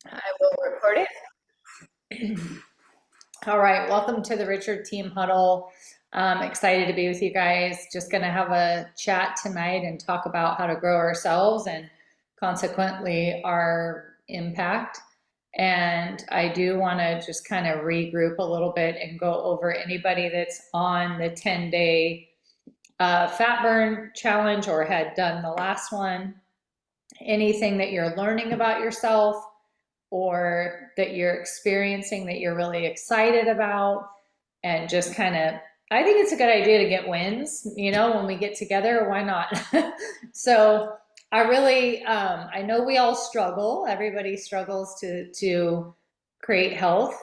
I will record it. All right, welcome to the Richard Team Huddle. I'm excited to be with you guys. Just going to have a chat tonight and talk about how to grow ourselves and consequently our impact. And I do want to just kind of regroup a little bit and go over anybody that's on the 10-day fat burn challenge or had done the last one, anything that you're learning about yourself or that you're experiencing that you're really excited about, and just kind of, I think it's a good idea to get wins, when we get together, why not? So I really, I know we all struggle, everybody struggles to create health.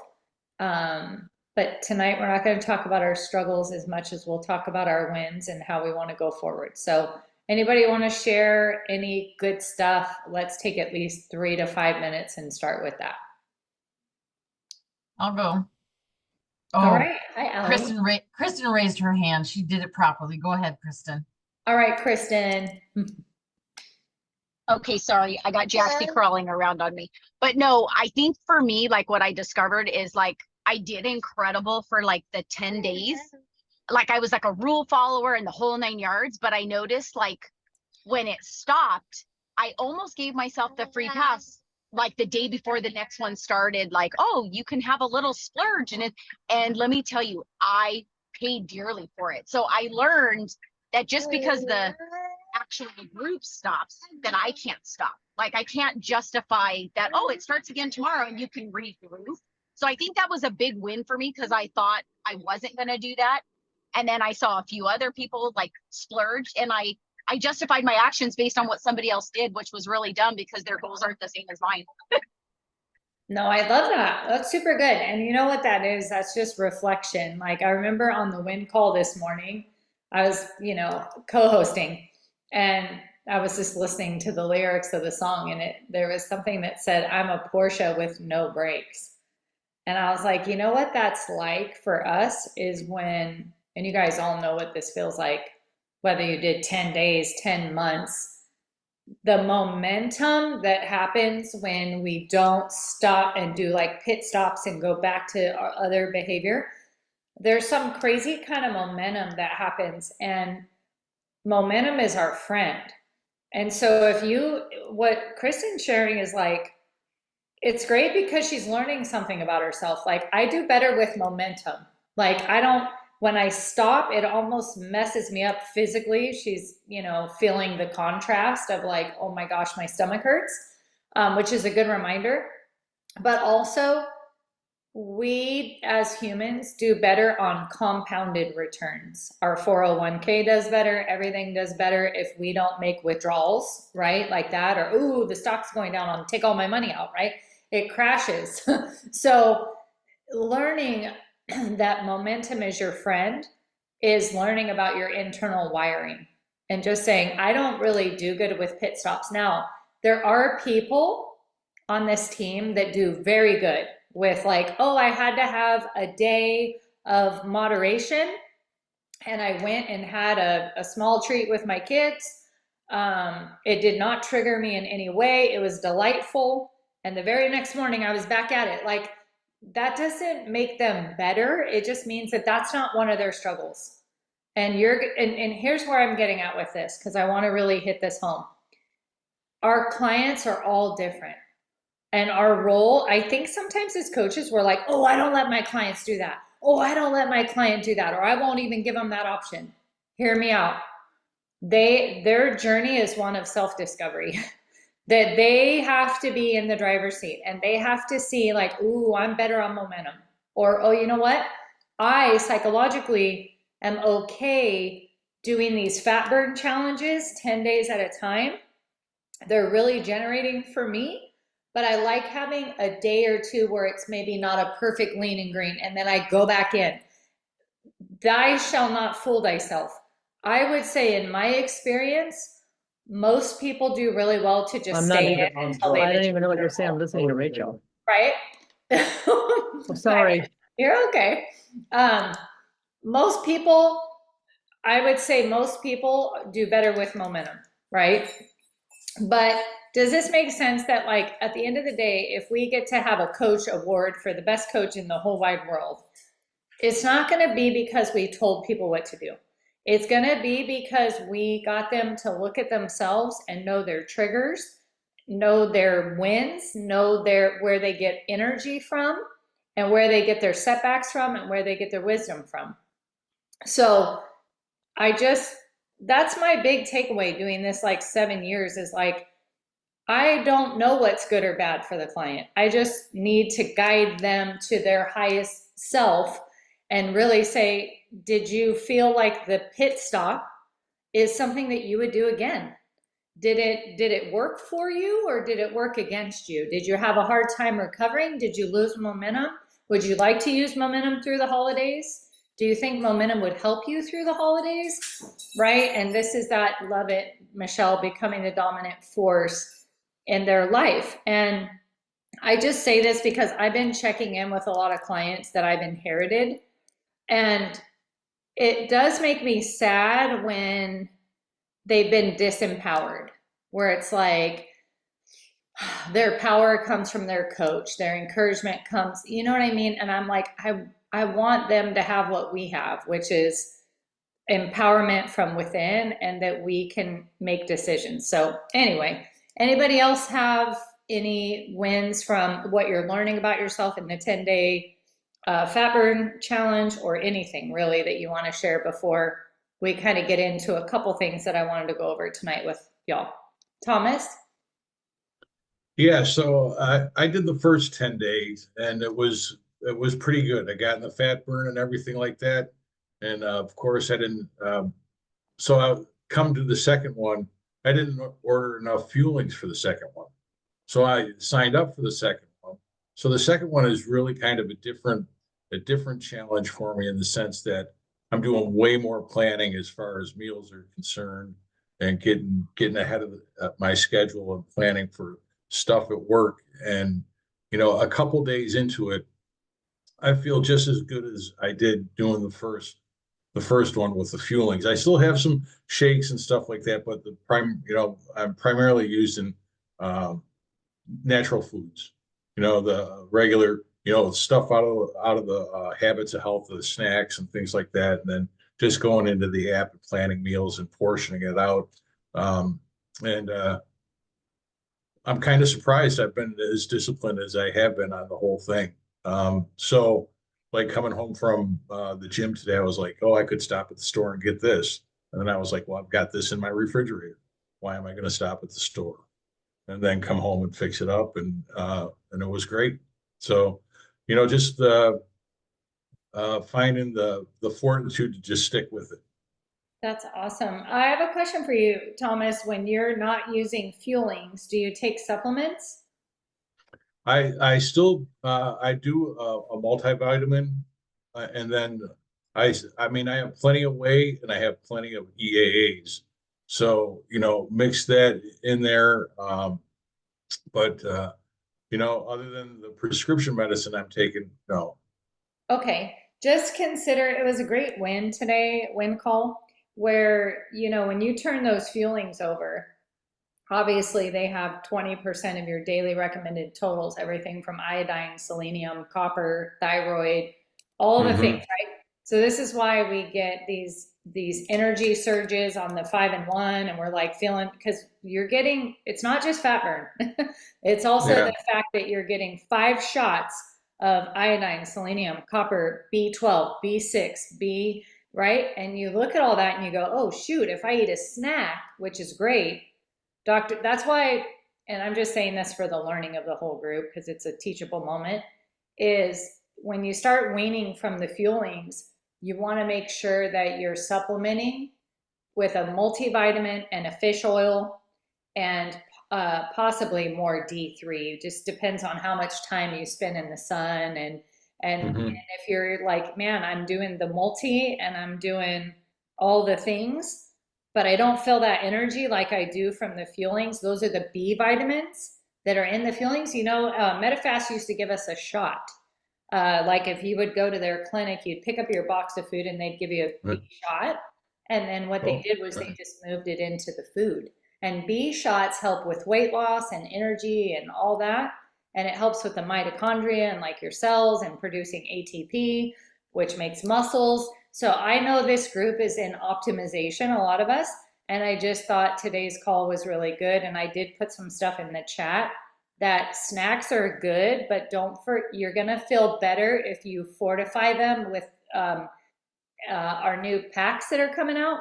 But tonight we're not going to talk about our struggles as much as we'll talk about our wins and how we want to go forward. So anybody want to share any good stuff? Let's take at least 3 to 5 minutes and start with that. I'll go. All right. Hi, Allie. Kristen raised her hand. She did it properly. Go ahead, Kristen. All right, Kristen. Okay, sorry, I got Jaxie crawling around on me. But no, I think for me, like what I discovered is like I did incredible for like the 10 days. Like I was like a rule follower and the whole 9 yards, but I noticed like when it stopped, I almost gave myself the free pass like the day before the next one started, like, oh, you can have a little splurge in it. And let me tell you, I paid dearly for it. So I learned that just because the actual group stops, that I can't stop. Like I can't justify that, oh, it starts again tomorrow and you can regroup. So I think that was a big win for me because I thought I wasn't going to do that. And then I saw a few other people like splurge, and I justified my actions based on what somebody else did, which was really dumb because their goals aren't the same as mine. No, I love that. That's super good. And you know what that is? That's just reflection. Like I remember on the wind call this morning, I was, co-hosting, and I was just listening to the lyrics of the song, and there was something that said, I'm a Porsche with no brakes. And I was like, you know what that's like for us is when, and you guys all know what this feels like, whether you did 10 days, 10 months, the momentum that happens when we don't stop and do like pit stops and go back to our other behavior. There's some crazy kind of momentum that happens, and momentum is our friend. And so what Kristen's sharing is like, it's great because she's learning something about herself. Like I do better with momentum. Like when I stop, it almost messes me up physically. She's, feeling the contrast of like, oh my gosh, my stomach hurts, which is a good reminder. But also, we as humans do better on compounded returns. Our 401k does better. Everything does better if we don't make withdrawals, right? Like that, or, ooh, the stock's going down, I'll take all my money out, right? It crashes. So learning that momentum is your friend is learning about your internal wiring and just saying, I don't really do good with pit stops. Now, there are people on this team that do very good with like, oh, I had to have a day of moderation and I went and had a small treat with my kids. It did not trigger me in any way. It was delightful. And the very next morning I was back at it. Like that doesn't make them better. It just means that that's not one of their struggles. And here's where I'm getting at with this, because I want to really hit this home. Our clients are all different. And our role, I think sometimes as coaches, we're like, oh, I don't let my clients do that. Oh, I don't let my client do that. Or I won't even give them that option. Hear me out. Their journey is one of self-discovery. That they have to be in the driver's seat and they have to see like, ooh, I'm better on momentum. Or, oh, you know what? I psychologically am okay doing these fat burn challenges 10 days at a time. They're really generating for me. But I like having a day or two where it's maybe not a perfect lean and green, and then I go back in. Thou shall not fool thyself. I would say in my experience, most people do really well to just stay in until they I don't even know what you're saying. I'm listening to Rachel. right? I'm sorry. You're okay. Most people, I would say most people do better with momentum, right? But does this make sense that like at the end of the day, if we get to have a coach award for the best coach in the whole wide world, it's not going to be because we told people what to do. It's going to be because we got them to look at themselves and know their triggers, know their wins, know where they get energy from, and where they get their setbacks from, and where they get their wisdom from. So that's my big takeaway doing this like 7 years is like, I don't know what's good or bad for the client. I just need to guide them to their highest self and really say, did you feel like the pit stop is something that you would do again? Did it work for you or did it work against you? Did you have a hard time recovering? Did you lose momentum? Would you like to use momentum through the holidays? Do you think momentum would help you through the holidays? Right? And this is that, love it, Michelle, becoming the dominant force in their life. And I just say this because I've been checking in with a lot of clients that I've inherited. And it does make me sad when they've been disempowered, where it's like their power comes from their coach, their encouragement comes, you know what I mean? And I'm like, I want them to have what we have, which is empowerment from within and that we can make decisions. So anyway, anybody else have any wins from what you're learning about yourself in the 10-day fat burn challenge or anything really that you want to share before we kind of get into a couple things that I wanted to go over tonight with y'all? Thomas? Yeah, so I did the first 10 days and it was pretty good. I got in the fat burn and everything like that. And of course I didn't so I come to the second one. I didn't order enough fuelings for the second one. So I signed up for the second one. So the second one is really kind of a different challenge for me in the sense that I'm doing way more planning as far as meals are concerned and getting ahead of my schedule and planning for stuff at work. And a couple days into it, I feel just as good as I did doing the first one with the fuelings. I still have some shakes and stuff like that, but I'm primarily using um, natural foods. The regular, stuff out of the habits of health, the snacks and things like that, and then just going into the app and planning meals and portioning it out. And I'm kind of surprised I've been as disciplined as I have been on the whole thing. So like coming home from the gym today, I was like, oh, I could stop at the store and get this. And then I was like, well, I've got this in my refrigerator. Why am I going to stop at the store? And then come home and fix it up. And it was great. So, just finding the fortitude to just stick with it. That's awesome. I have a question for you, Thomas. When you're not using fuelings, do you take supplements? I still I do a multivitamin, and then I mean I have plenty of whey and I have plenty of EAAs, so mix that in there. But other than the prescription medicine I'm taking, no. Okay, just consider it was a great win today, win call, where when you turn those fuelings over, obviously they have 20% of your daily recommended totals, everything from iodine, selenium, copper, thyroid, all the things, right? So this is why we get these energy surges on the 5-in-1, and we're like feeling, because you're getting, it's not just fat burn. It's also the fact that you're getting 5 shots of iodine, selenium, copper, B12, B6, B, right? And you look at all that and you go, oh shoot, if I eat a snack, which is great, doctor, that's why, and I'm just saying this for the learning of the whole group because it's a teachable moment, is when you start weaning from the fuelings, you want to make sure that you're supplementing with a multivitamin and a fish oil and possibly more D3. It just depends on how much time you spend in the sun. And if you're like, man, I'm doing the multi and I'm doing all the things, but I don't feel that energy like I do from the fuelings. Those are the B vitamins that are in the fuelings. Medifast used to give us a shot. Like if you would go to their clinic, you'd pick up your box of food and they'd give you a shot. And then what they did was they just moved it into the food. And B shots help with weight loss and energy and all that. And it helps with the mitochondria and like your cells and producing ATP, which makes muscles. So I know this group is in optimization, a lot of us. And I just thought today's call was really good. And I did put some stuff in the chat that snacks are good, but you're gonna feel better if you fortify them with our new packs that are coming out.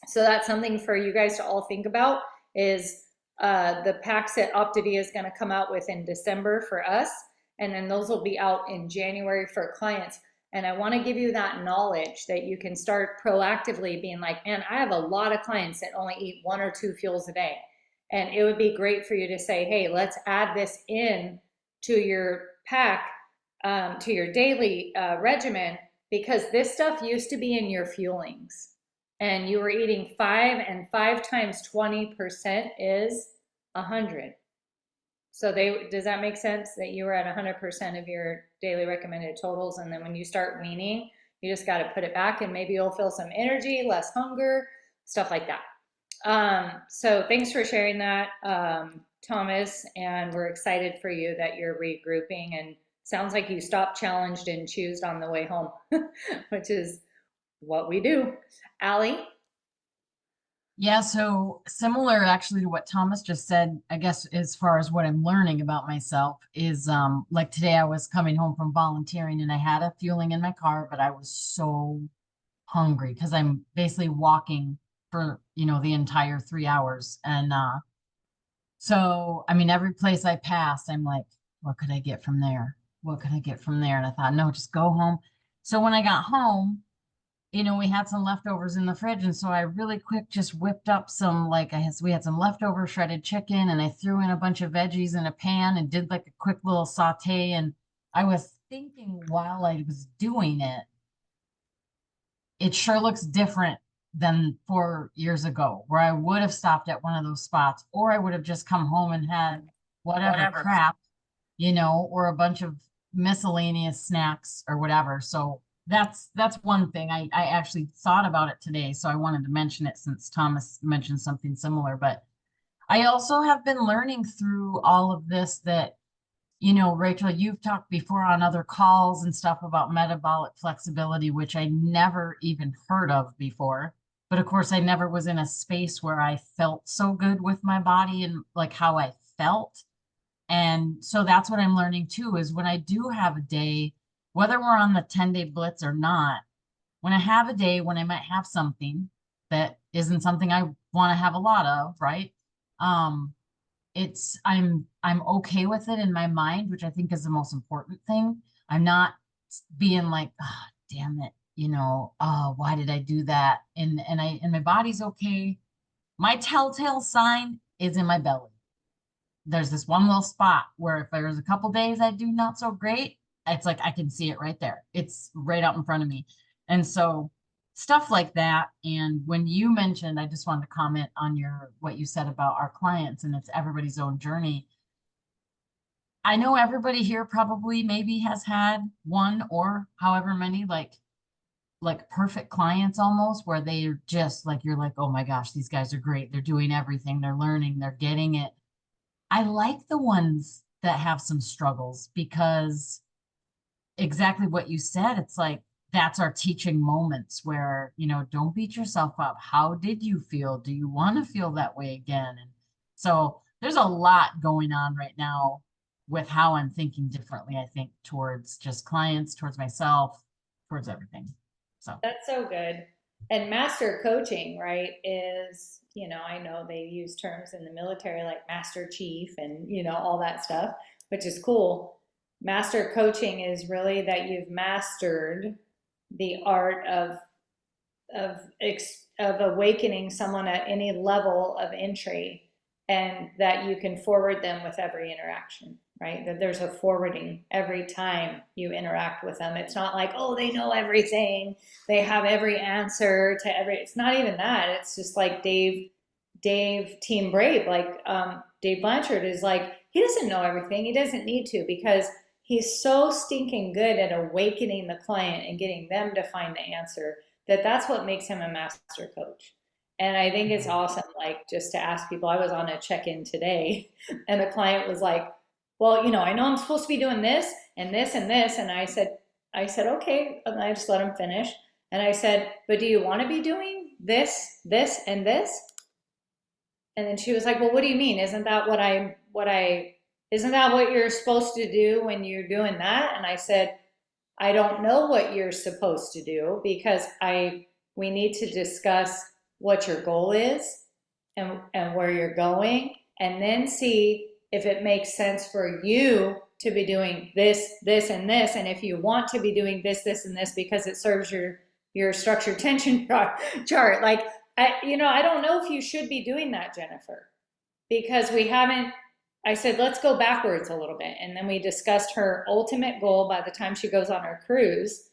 So that's something for you guys to all think about is the packs that Optavia is going to come out with in December for us. And then those will be out in January for clients. And I want to give you that knowledge that you can start proactively being like, man, I have a lot of clients that only eat 1 or 2 fuels a day. And it would be great for you to say, hey, let's add this in to your pack, to your daily regimen, because this stuff used to be in your fuelings. And you were eating 5, and 5 times 20% is 100. So does that make sense that you were at 100% of your daily recommended totals? And then when you start weaning, you just got to put it back, and maybe you'll feel some energy, less hunger, stuff like that. So thanks for sharing that, Thomas, and we're excited for you that you're regrouping, and sounds like you stopped challenged and choosed on the way home, which is what we do. Allie? Yeah, so similar actually to what Thomas just said, I guess as far as what I'm learning about myself is like today I was coming home from volunteering and I had a fueling in my car, but I was so hungry because I'm basically walking for, the entire 3 hours. And so I mean every place I passed, I'm like, what could I get from there? What could I get from there? And I thought, no, just go home. So when I got home, we had some leftovers in the fridge. And so I really quick just whipped up some, we had some leftover shredded chicken and I threw in a bunch of veggies in a pan and did like a quick little saute. And I was thinking while I was doing it, it sure looks different than 4 years ago, where I would have stopped at one of those spots, or I would have just come home and had whatever crap, or a bunch of miscellaneous snacks or whatever. So that's one thing. I actually thought about it today, so I wanted to mention it since Thomas mentioned something similar. But I also have been learning through all of this that, Rachel, you've talked before on other calls and stuff about metabolic flexibility, which I never even heard of before. But of course, I never was in a space where I felt so good with my body and like how I felt. And so that's what I'm learning too, is when I do have a day, whether we're on the 10-day blitz or not, when I have a day when I might have something that isn't something I want to have a lot of, right? I'm okay with it in my mind, which I think is the most important thing. I'm not being like, oh, damn it, oh, why did I do that? And my body's okay. My telltale sign is in my belly. There's this one little spot where if there's a couple days I do not so great, it's like I can see it right there. It's right out in front of me. And so stuff like that. And when you mentioned, I just wanted to comment on what you said about our clients, and it's everybody's own journey. I know everybody here probably maybe has had one or however many like perfect clients almost, where they're just like, you're like, oh my gosh, these guys are great. They're doing everything. They're learning. They're getting it. I like the ones that have some struggles, because exactly what you said, it's like, that's our teaching moments where, don't beat yourself up. How did you feel? Do you want to feel that way again? And so there's a lot going on right now with how I'm thinking differently, I think, towards just clients, towards myself, towards everything. So That's so good. And master coaching, right, is, I know they use terms in the military like master chief and, all that stuff, which is cool. Master coaching is really that you've mastered the art of awakening someone at any level of entry, and that you can forward them with every interaction, right? That there's a forwarding every time you interact with them. It's not like, oh, they know everything, they have every answer to it's not even that. It's just like Dave Team Brave, like Dave Blanchard is like, he doesn't know everything, he doesn't need to, because he's so stinking good at awakening the client and getting them to find the answer, that's what makes him a master coach. And I think it's awesome, like just to ask people. I was on a check-in today and the client was like, well, I know I'm supposed to be doing this and this and this. And I said, okay. And I just let him finish. And I said, but do you want to be doing this, this, and this? And then she was like, well, what do you mean? Isn't that isn't that what you're supposed to do when you're doing that? And I said, I don't know what you're supposed to do because we need to discuss what your goal is and where you're going, and then see if it makes sense for you to be doing this, this, and this. And if you want to be doing this, this, and this because it serves your structure tension chart. Like, I don't know if you should be doing that, Jennifer, because we haven't. I said, let's go backwards a little bit. And then we discussed her ultimate goal by the time she goes on her cruise.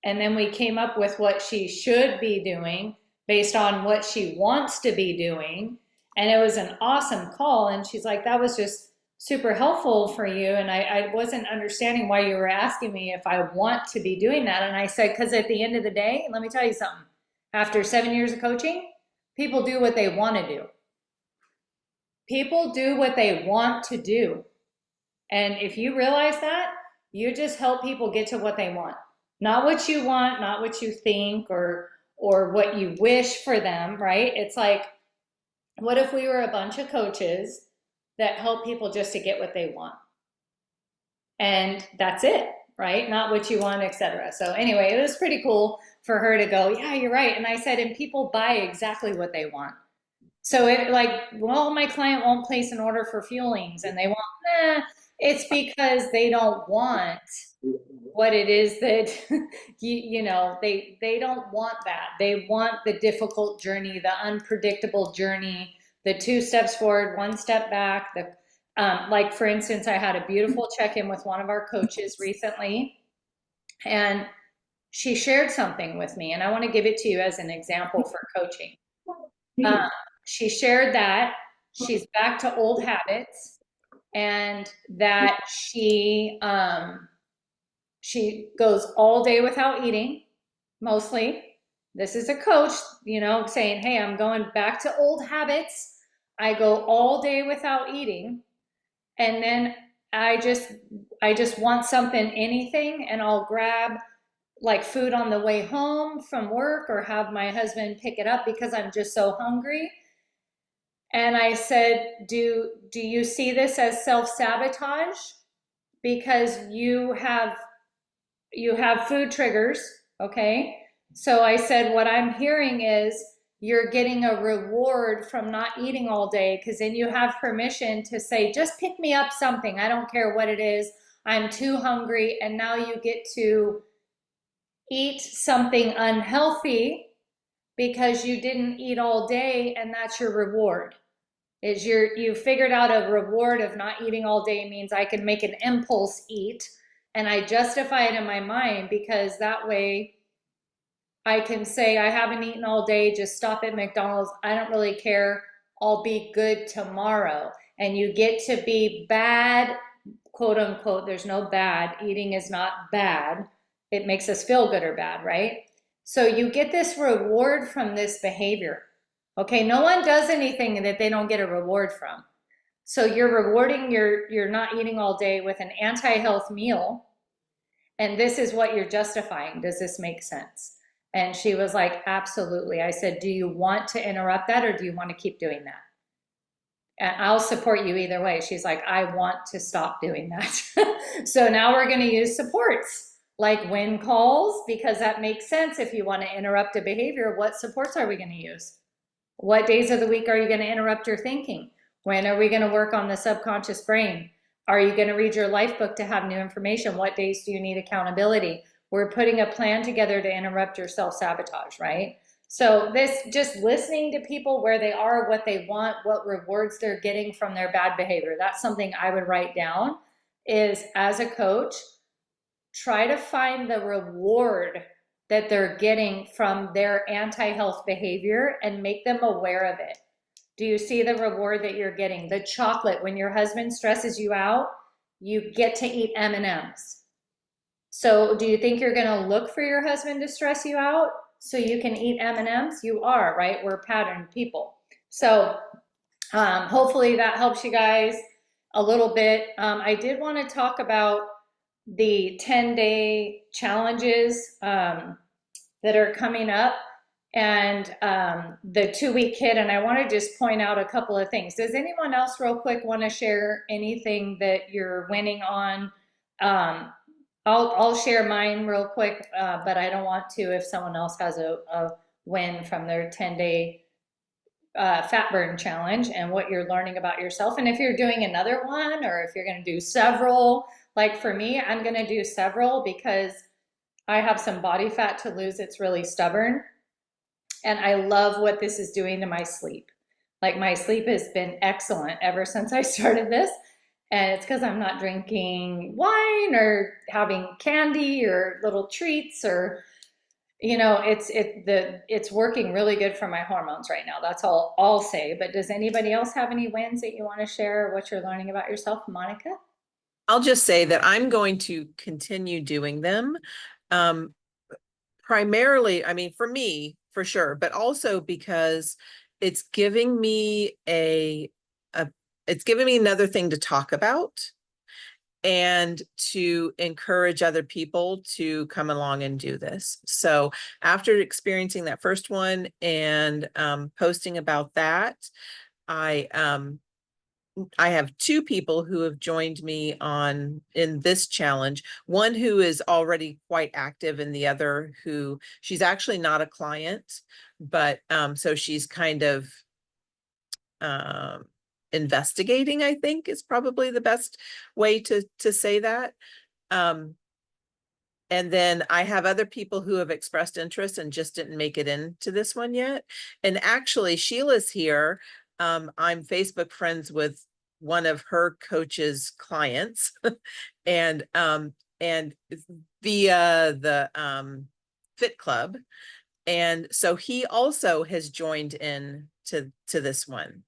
And then we came up with what she should be doing based on what she wants to be doing. And it was an awesome call. And she's like, that was just super helpful for you. And I wasn't understanding why you were asking me if I want to be doing that. And I said, because at the end of the day, let me tell you something. After 7 years of coaching, people do what they want to do. People do what they want to do. And if you realize that, you just help people get to what they want. Not what you want, not what you think or what you wish for them, right? It's like, what if we were a bunch of coaches that help people just to get what they want? And that's it, right? Not what you want, etc. So anyway, it was pretty cool for her to go, yeah, you're right. And I said, and people buy exactly what they want. So my client won't place an order for fuelings and they won't, it's because they don't want what it is that, they don't want that. They want the difficult journey, the unpredictable journey, the 2 steps forward, 1 step back. Like for instance, I had a beautiful check-in with one of our coaches recently, and she shared something with me, and I want to give it to you as an example for coaching. She shared that she's back to old habits and that she goes all day without eating, mostly. This is a coach, saying, hey, I'm going back to old habits. I go all day without eating. And then I just want something, anything, and I'll grab like food on the way home from work or have my husband pick it up because I'm just so hungry. And I said, do you see this as self-sabotage? Because you have food triggers, okay? So I said, what I'm hearing is you're getting a reward from not eating all day, because then you have permission to say, just pick me up something. I don't care what it is. I'm too hungry. And now you get to eat something unhealthy because you didn't eat all day, and that's your reward. You figured out a reward of not eating all day means I can make an impulse eat, and I justify it in my mind because that way I can say I haven't eaten all day, just stop at McDonald's. I don't really care. I'll be good tomorrow. And you get to be bad, quote unquote. There's no bad. Eating is not bad. It makes us feel good or bad, right? So you get this reward from this behavior. Okay, no one does anything that they don't get a reward from. So you're rewarding you're not eating all day with an anti-health meal, and this is what you're justifying. Does this make sense? And she was like, absolutely. I said, do you want to interrupt that, or do you want to keep doing that? And I'll support you either way. She's like, I want to stop doing that. So now we're going to use supports like win calls, because that makes sense. If you want to interrupt a behavior, what supports are we going to use? What days of the week are you going to interrupt your thinking? When are we going to work on the subconscious brain? Are you going to read your life book to have new information? What days do you need accountability? We're putting a plan together to interrupt your self-sabotage, right? So this, just listening to people where they are, what they want, what rewards they're getting from their bad behavior. That's something I would write down, is as a coach, try to find the reward that they're getting from their anti-health behavior and make them aware of it. Do you see the reward that you're getting? The chocolate, when your husband stresses you out, you get to eat M&Ms. So do you think you're going to look for your husband to stress you out? so you can eat M&Ms? You are, right? We're patterned people. So hopefully that helps you guys a little bit. I did want to talk about the 10-day challenges that are coming up, and the 2-week kit. And I want to just point out a couple of things. Does anyone else real quick want to share anything that you're winning on? I'll share mine real quick, but I don't want to if someone else has a win from their 10-day fat burn challenge and what you're learning about yourself. And if you're doing another one, or if you're going to do several, like for me, I'm going to do several because I have some body fat to lose. It's really stubborn. And I love what this is doing to my sleep. Like my sleep has been excellent ever since I started this. And it's because I'm not drinking wine or having candy or little treats, or, you know, it's working really good for my hormones right now. That's all I'll say. But does anybody else have any wins that you want to share, what you're learning about yourself, Monica? I'll just say that I'm going to continue doing them. Primarily, I mean, for me, for sure, but also because it's giving me it's giving me another thing to talk about and to encourage other people to come along and do this. So after experiencing that first one and posting about that, I have 2 people who have joined me in this challenge. One who is already quite active, and the other who she's actually not a client, but so she's kind of investigating, I think is probably the best way to say that. And then I have other people who have expressed interest and just didn't make it into this one yet. And actually, Sheila's here. I'm Facebook friends with one of her coach's clients, and via the Fit Club. And so he also has joined in to this one.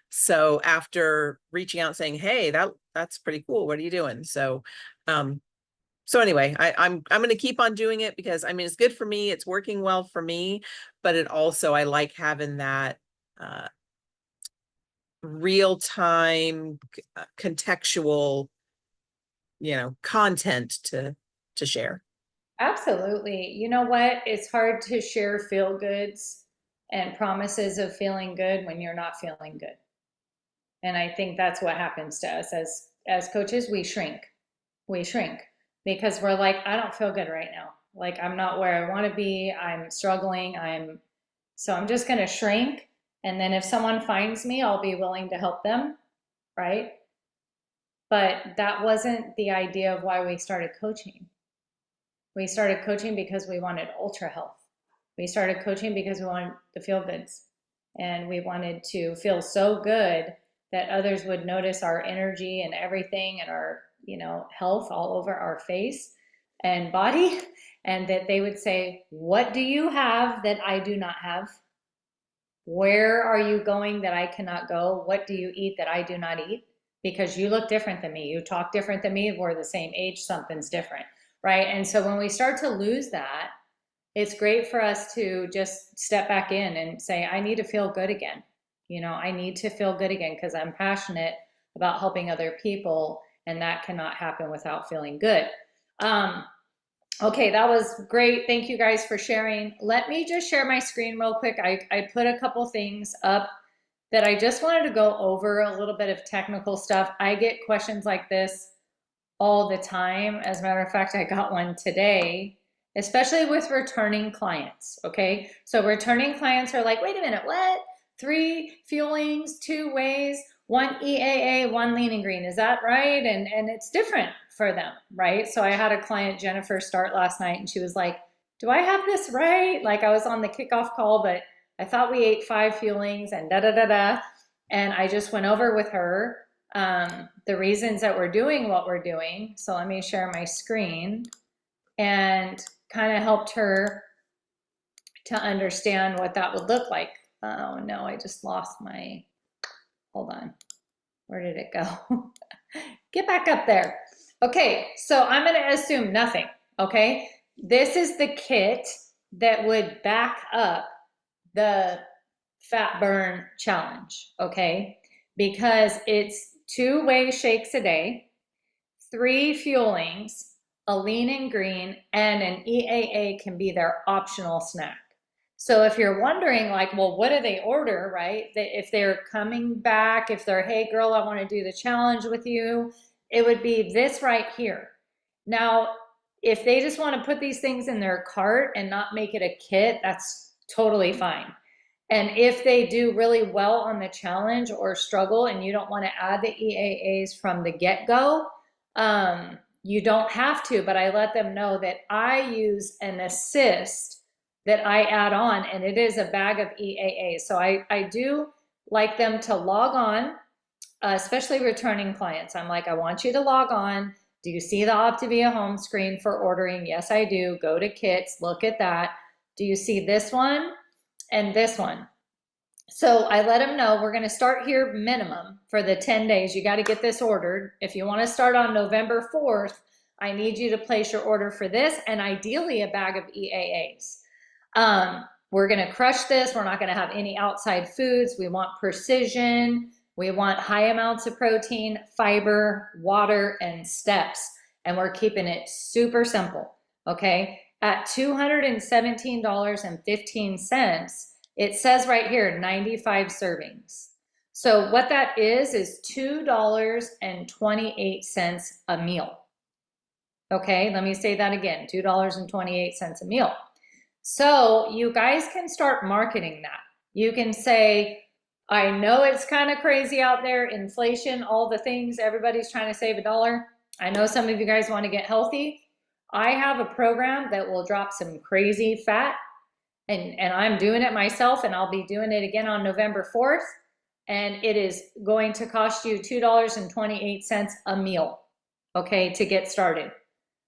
So after reaching out saying, hey, that's pretty cool. What are you doing? So so anyway, I'm going to keep on doing it because I mean, it's good for me. It's working well for me, but it also, I like having that real time contextual, content to share. Absolutely. You know what? It's hard to share feel goods and promises of feeling good when you're not feeling good. And I think that's what happens to us as coaches. We shrink because we're like, I don't feel good right now. Like I'm not where I want to be. I'm struggling. So I'm just going to shrink. And then if someone finds me, I'll be willing to help them. Right. But that wasn't the idea of why we started coaching. We started coaching because we wanted ultra health. We started coaching because we wanted the feel goods. And we wanted to feel so good that others would notice our energy and everything, and our, health all over our face and body. And that they would say, what do you have that I do not have? Where are you going that I cannot go? What do you eat that I do not eat? Because you look different than me. You talk different than me. We're the same age. Something's different. Right. And so when we start to lose that, it's great for us to just step back in and say, I need to feel good again. I need to feel good again because I'm passionate about helping other people, and that cannot happen without feeling good. Okay, that was great. Thank you guys for sharing. Let me just share my screen real quick. I put a couple things up that I just wanted to go over, a little bit of technical stuff. I get questions like this all the time. As a matter of fact, I got one today, especially with returning clients. Okay, so returning clients are like, wait a minute, what? 3 fuelings, 2 ways, 1 EAA, 1 lean and green. Is that right? And it's different for them, right? So I had a client, Jennifer, start last night, and she was like, do I have this right? Like I was on the kickoff call, but I thought we ate 5 fuelings and da-da-da-da. And I just went over with her the reasons that we're doing what we're doing. So let me share my screen, and kind of helped her to understand what that would look like. Oh no, I just lost my, hold on. Where did it go? Get back up there. Okay, so I'm going to assume nothing. Okay, this is the kit that would back up the fat burn challenge, okay? Because it's 2 whey shakes a day, 3 fuelings, a lean and green, and an EAA can be their optional snack. So if you're wondering, like, well, what do they order, right? If they're coming back, if they're, hey girl, I want to do the challenge with you, it would be this right here. Now, if they just want to put these things in their cart and not make it a kit, that's totally fine. And if they do really well on the challenge or struggle and you don't want to add the EAAs from the get-go, you don't have to, but I let them know that I use an assist that I add on, and it is a bag of EAAs. So I do like them to log on, especially returning clients. I'm like, I want you to log on. Do you see the Optavia home screen for ordering? Yes, I do. Go to kits, look at that. Do you see this one and this one? So I let them know we're going to start here minimum for the 10 days. You got to get this ordered. If you want to start on November 4th, I need you to place your order for this and ideally a bag of EAAs. We're going to crush this. We're not going to have any outside foods. We want precision. We want high amounts of protein, fiber, water, and steps. And we're keeping it super simple. Okay. At $217.15, it says right here, 95 servings. So what that is $2.28 a meal. Okay, let me say that again, $2.28 a meal. So you guys can start marketing that. You can say, I know it's kind of crazy out there, inflation, all the things, everybody's trying to save $1. I know some of you guys want to get healthy. I have a program that will drop some crazy fat, and I'm doing it myself, and I'll be doing it again on November 4th. And it is going to cost you $2.28 a meal, okay, to get started.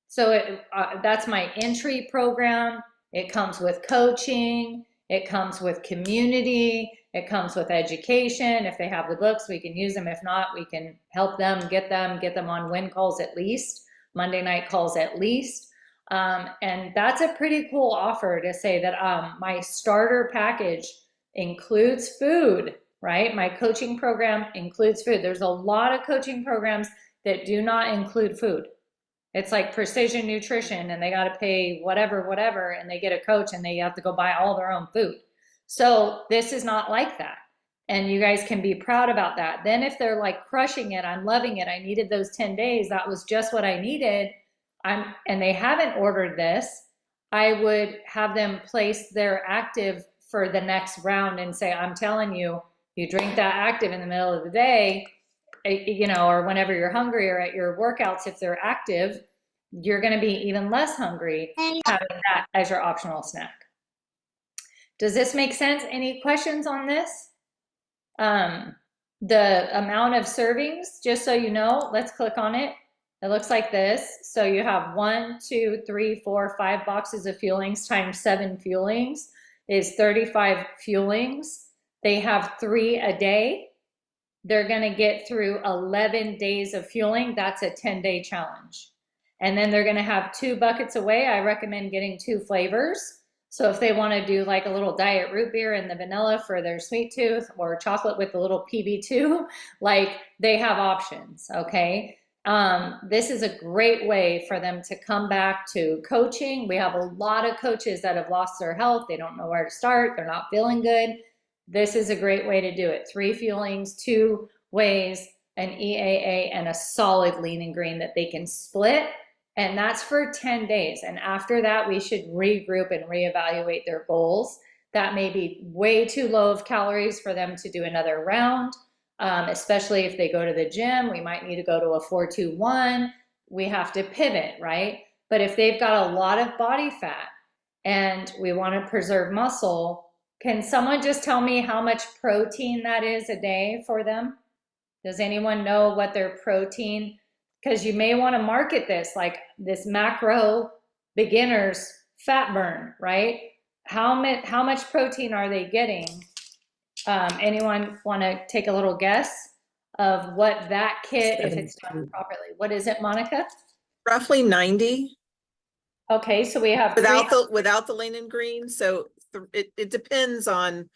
So that's my entry program. It comes with coaching. It comes with community. It comes with education. If they have the books, we can use them. If not, we can help them get them on win calls at least, Monday night calls at least. And that's a pretty cool offer to say that my starter package includes food, right? My coaching program includes food. There's a lot of coaching programs that do not include food. It's like precision nutrition and they got to pay whatever, and they get a coach and they have to go buy all their own food. So this is not like that. And you guys can be proud about that. Then if they're like crushing it, I'm loving it, I needed those 10 days, that was just what I needed, and they haven't ordered this, I would have them place their active for the next round and say, I'm telling you, you drink that active in the middle of the day, you know, or whenever you're hungry or at your workouts, if they're active, you're going to be even less hungry having that as your optional snack. Does this make sense? Any questions on this? The amount of servings, just so you know, let's click on it. It looks like this. So you have 1, 2, 3, 4, 5 boxes of fuelings times 7 fuelings is 35 fuelings. They have 3 a day. They're going to get through 11 days of fueling. That's a 10-day challenge. And then they're going to have 2 buckets away. I recommend getting 2 flavors. So if they want to do like a little diet root beer and the vanilla for their sweet tooth, or chocolate with the little PB2, like they have options. Okay. This is a great way for them to come back to coaching. We have a lot of coaches that have lost their health. They don't know where to start. They're not feeling good. This is a great way to do it. 3 fuelings, 2 ways, an EAA, and a solid lean and green that they can split. And that's for 10 days. And after that, we should regroup and reevaluate their goals. That may be way too low of calories for them to do another round, especially if they go to the gym. We might need to go to a 4-2-1. We have to pivot, right? But if they've got a lot of body fat and we want to preserve muscle, can someone just tell me how much protein that is a day for them? Does anyone know what their protein? Because you may want to market this like this macro beginners fat burn, right? How much protein are they getting? Anyone want to take a little guess of what that kit, if it's done properly? What is it, Monica? Roughly 90. Okay, so we have three. without the lean and green. So it depends on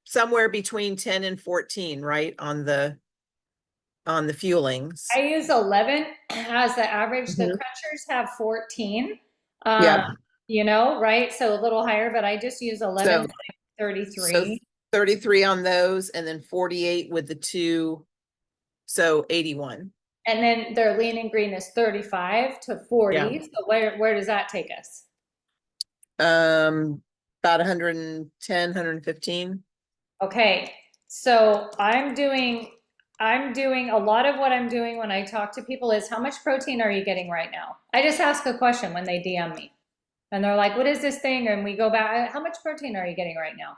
somewhere between 10 and 14, right? On the fuelings. I use 11 as the average. The Mhm. crunchers have 14. Yeah. You know, right? So a little higher, but I just use 11, So, 33. 33 on those, and then 48 with the two, so 81. And then their lean and green is 35 to 40. Yeah. So where does that take us? About 110, 115. Okay, so I'm doing a lot of what I'm doing when I talk to people is how much protein are you getting right now? I just ask a question when they DM me. And they're like, what is this thing? And we go back, how much protein are you getting right now?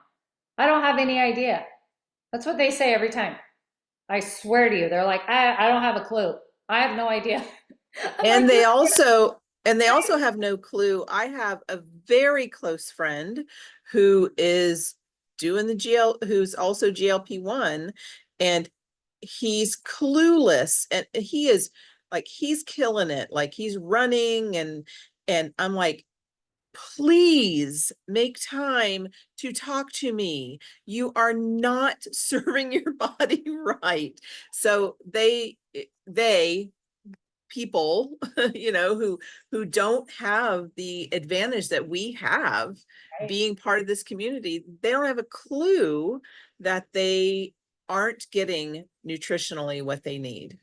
I don't have any idea. That's what they say every time. I swear to you. They're like, I don't have a clue. I have no idea. I'm And like, they also have no clue. I have a very close friend who is doing who's also GLP-1, and he's clueless, and he is like, he's killing it. Like, he's running, and I'm like, please make time to talk to me. You are not serving your body right. So people, you know, who don't have the advantage that we have being part of this community, they don't have a clue that they aren't getting nutritionally what they need.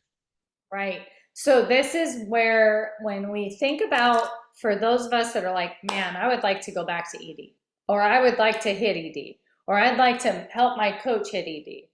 right. So this is where, when we think about, for those of us that are like, man, I would like to go back to ED, or I would like to hit ED, or I'd like to help my coach hit ED.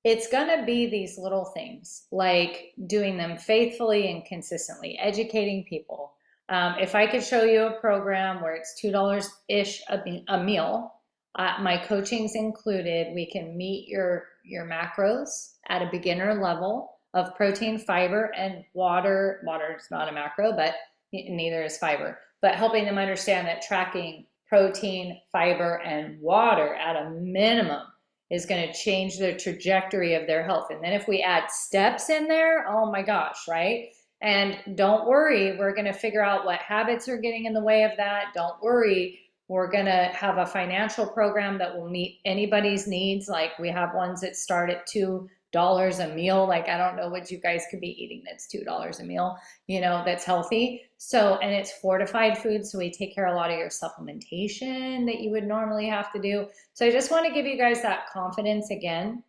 It's going to be these little things, like doing them faithfully and consistently, educating people. If I could show you a program where it's $2-ish a meal, my coaching's included. We can meet your macros at a beginner level of protein, fiber, and water. Water is not a macro, but neither is fiber. But helping them understand that tracking protein, fiber, and water at a minimum is going to change the trajectory of their health. And then if we add steps in there, oh my gosh, right? And don't worry, we're going to figure out what habits are getting in the way of that. Don't worry, we're going to have a financial program that will meet anybody's needs. Like, we have ones that start at $2 a meal. Like, I don't know what you guys could be eating that's $2 a meal, you know, that's healthy. So, and it's fortified food. So we take care of a lot of your supplementation that you would normally have to do. So I just want to give you guys that confidence again,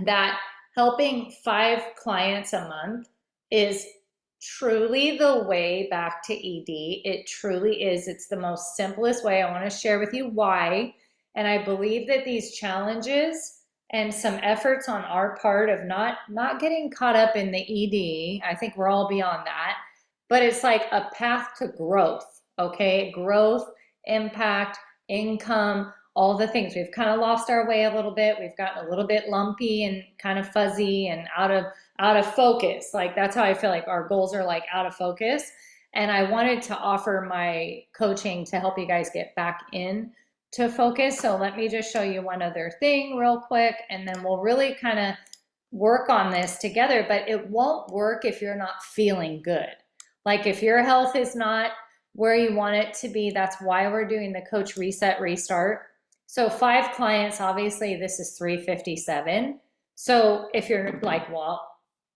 that helping 5 clients a month is truly the way back to ED. It truly is. It's the most simplest way. I want to share with you why. And I believe that these challenges and some efforts on our part of not getting caught up in the ED, I think we're all beyond that, but it's like a path to growth, okay? Growth, impact, income, all the things. We've kind of lost our way a little bit. We've gotten a little bit lumpy and kind of fuzzy and out of focus. Like, that's how I feel like our goals are, like, out of focus. And I wanted to offer my coaching to help you guys get back in to focus. So let me just show you one other thing real quick, and then we'll really kind of work on this together. But it won't work if you're not feeling good. Like, if your health is not where you want it to be, that's why we're doing the Coach Reset Restart. So 5 clients, obviously this is 357. So if you're like, well,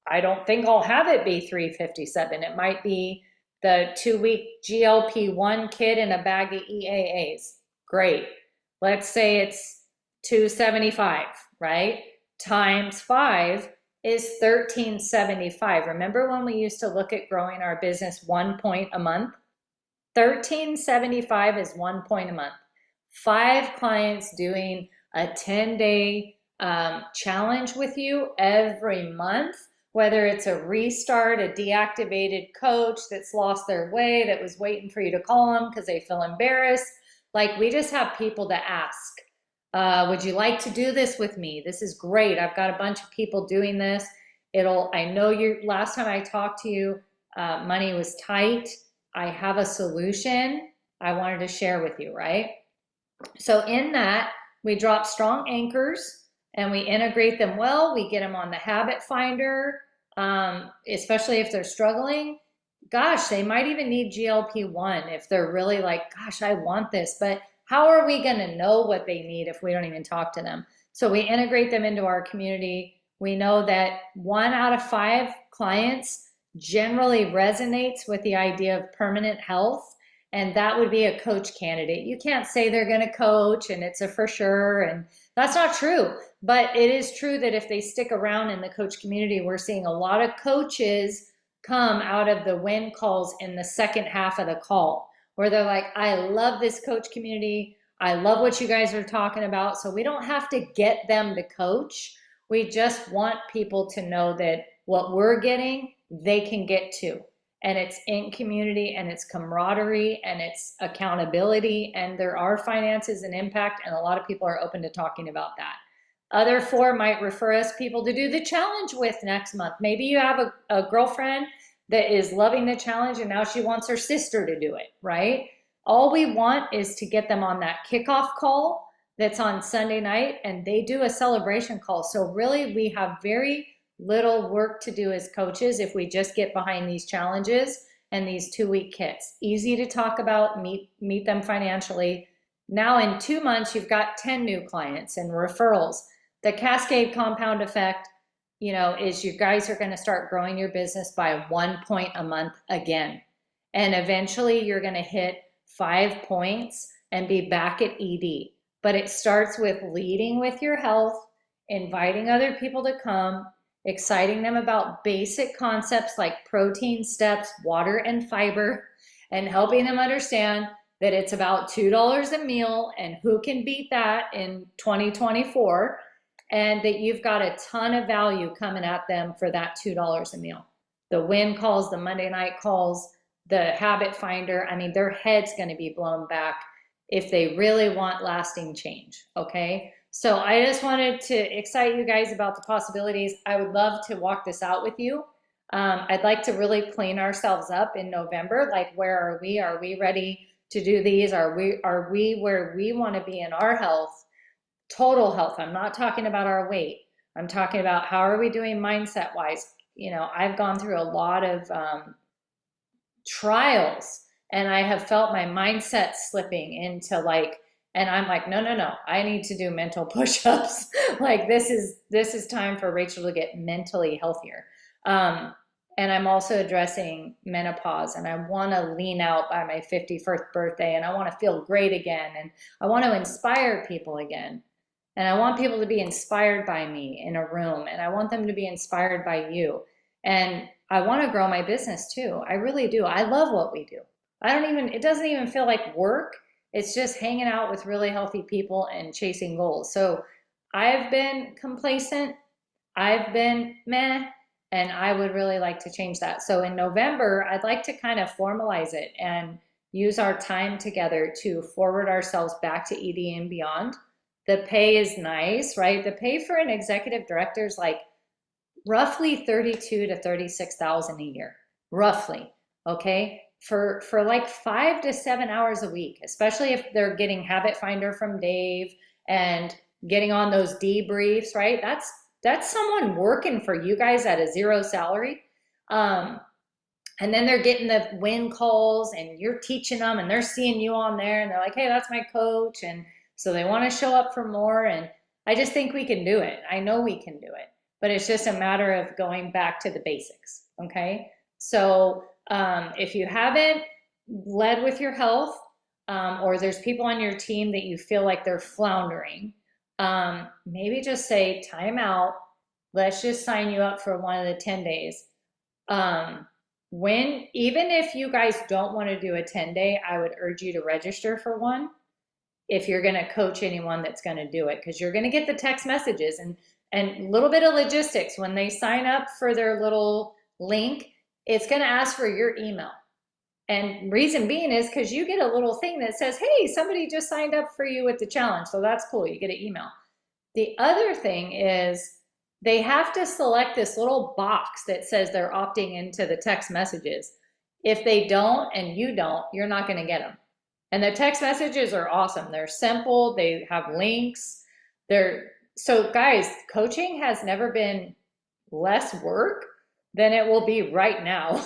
I don't think I'll have it be 357. It might be the 2-week GLP-1 kit and a bag of EAAs. Great. Let's say it's 275, right? Times 5 is 1375. Remember when we used to look at growing our business 1 point a month? 1375 is 1 point a month. 5 clients doing a 10-day challenge with you every month, whether it's a restart, a deactivated coach that's lost their way, that was waiting for you to call them because they feel embarrassed. Like, we just have people to ask, would you like to do this with me? This is great. I've got a bunch of people doing this. I know last time I talked to you, money was tight. I have a solution I wanted to share with you, right? So in that, we drop strong anchors and we integrate them well. We get them on the habit finder, especially if they're struggling. gosh, they might even need GLP-1 if they're really like, gosh, I want this, but how are we going to know what they need if we don't even talk to them? So we integrate them into our community. We know that 1 out of 5 clients generally resonates with the idea of permanent health, and that would be a coach candidate. You can't say they're going to coach and it's a for sure, and that's not true. But it is true that if they stick around in the coach community, we're seeing a lot of coaches come out of the win calls in the second half of the call, where they're like, I love this coach community. I love what you guys are talking about. So we don't have to get them to coach. We just want people to know that what we're getting, they can get to. And it's in community, and it's camaraderie, and it's accountability, and there are finances and impact, and a lot of people are open to talking about that. Other 4 might refer us people to do the challenge with next month. Maybe you have a girlfriend that is loving the challenge and now she wants her sister to do it, right? All we want is to get them on that kickoff call that's on Sunday night, and they do a celebration call. So really, we have very little work to do as coaches if we just get behind these challenges and these 2-week kits. Easy to talk about, meet them financially. Now in 2 months, you've got 10 new clients and referrals. The cascade compound effect, you know, is you guys are going to start growing your business by 1 point a month again. And eventually you're going to hit 5 points and be back at ED. But it starts with leading with your health, inviting other people to come, exciting them about basic concepts like protein, steps, water, and fiber, and helping them understand that it's about $2 a meal, and who can beat that in 2024, and that you've got a ton of value coming at them for that $2 a meal. The win calls, the Monday night calls, the habit finder, I mean, their head's going to be blown back if they really want lasting change, okay? So I just wanted to excite you guys about the possibilities. I would love to walk this out with you. I'd like to really clean ourselves up in November. Like, where are we? Are we ready to do these? Are we where we want to be in our health, total health? I'm not talking about our weight. I'm talking about how are we doing mindset wise. You know, I've gone through a lot of trials, and I have felt my mindset slipping into like, and I'm like, no, no, no, I need to do mental push-ups. Like, this is time for Rachel to get mentally healthier. And I'm also addressing menopause, and I want to lean out by my 51st birthday, and I want to feel great again, and I want to inspire people again. And I want people to be inspired by me in a room, and I want them to be inspired by you. And I want to grow my business too. I really do. I love what we do. It doesn't even feel like work. It's just hanging out with really healthy people and chasing goals. So I've been complacent. I've been meh, and I would really like to change that. So in November, I'd like to kind of formalize it and use our time together to forward ourselves back to ED and beyond. The pay is nice, right? The pay for an executive director is like roughly 32 to 36,000 a year, roughly. Okay, for like 5 to 7 hours a week, especially if they're getting habit finder from Dave and getting on those debriefs, right? That's someone working for you guys at a 0 salary. And then they're getting the win calls, and you're teaching them, and they're seeing you on there, and they're like, hey, that's my coach. And so they want to show up for more. And I just think we can do it. I know we can do it, but it's just a matter of going back to the basics. Okay. So if you haven't led with your health, or there's people on your team that you feel like they're floundering, maybe just say time out. Let's just sign you up for one of the 10 days. Even if you guys don't want to do a 10-day, I would urge you to register for one if you're going to coach anyone that's going to do it, because you're going to get the text messages and a little bit of logistics. When they sign up for their little link, it's going to ask for your email. And reason being is because you get a little thing that says, hey, somebody just signed up for you with the challenge. So that's cool. You get an email. The other thing is they have to select this little box that says they're opting into the text messages. If they don't and you don't, you're not going to get them. And the text messages are awesome. They're simple. They have links. So guys, coaching has never been less work, then it will be right now.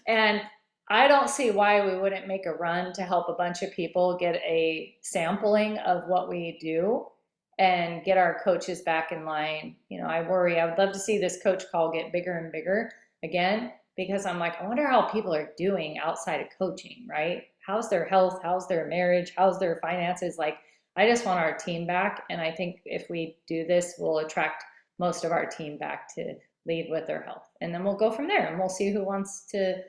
And I don't see why we wouldn't make a run to help a bunch of people get a sampling of what we do and get our coaches back in line. You know, I worry, I would love to see this coach call get bigger and bigger again, because I'm like, I wonder how people are doing outside of coaching, right? How's their health? How's their marriage? How's their finances? Like, I just want our team back. And I think if we do this, we'll attract most of our team back to lead with their health. And then we'll go from there and we'll see who wants to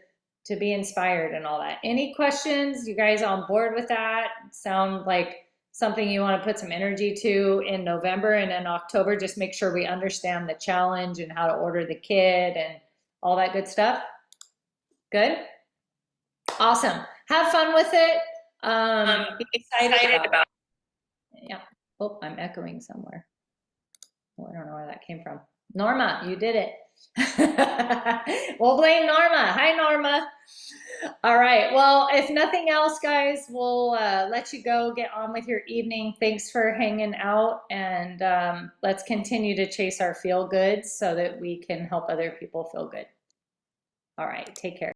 be inspired and all that. Any questions? You guys on board with that? Sound like something you want to put some energy to in November, and in October, just make sure we understand the challenge and how to order the kit and all that good stuff? Good? Awesome. Have fun with it. Be excited about it. Yeah. Oh, I'm echoing somewhere. Oh, I don't know where that came from. Norma, you did it. We'll blame Norma. Hi, Norma. All right. Well, if nothing else, guys, we'll let you go, get on with your evening. Thanks for hanging out, and let's continue to chase our feel goods so that we can help other people feel good. All right. Take care.